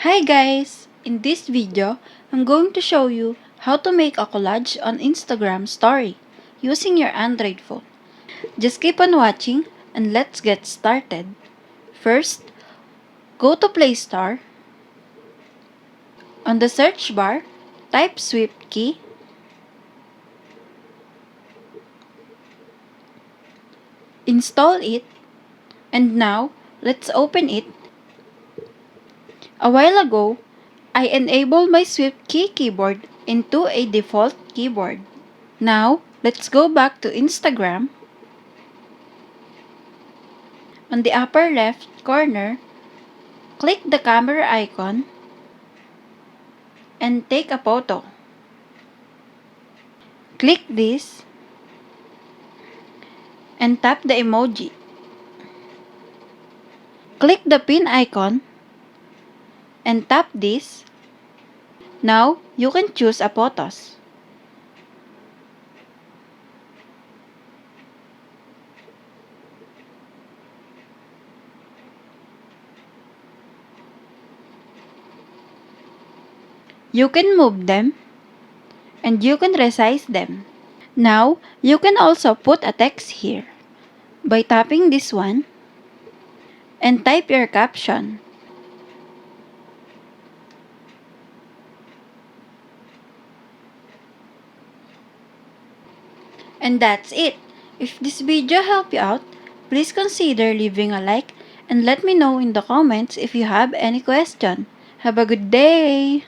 Hi guys! In this video, I'm going to show you how to make a collage on Instagram story using your Android phone. Just keep on watching and let's get started. First, go to Play Store. On the search bar, type SwiftKey. Install it, and now let's open it. A while ago, I enabled my SwiftKey keyboard into a default keyboard. Now, let's go back to Instagram. On the upper left corner, click the camera icon and take a photo. Click this and tap the emoji. Click the pin icon and tap this. Now, you can choose a photos. You can move them and you can resize them. Now, you can also put a text here by tapping this one and type your caption. And that's it. If this video helped you out, please consider leaving a like and let me know in the comments if you have any question. Have a good day!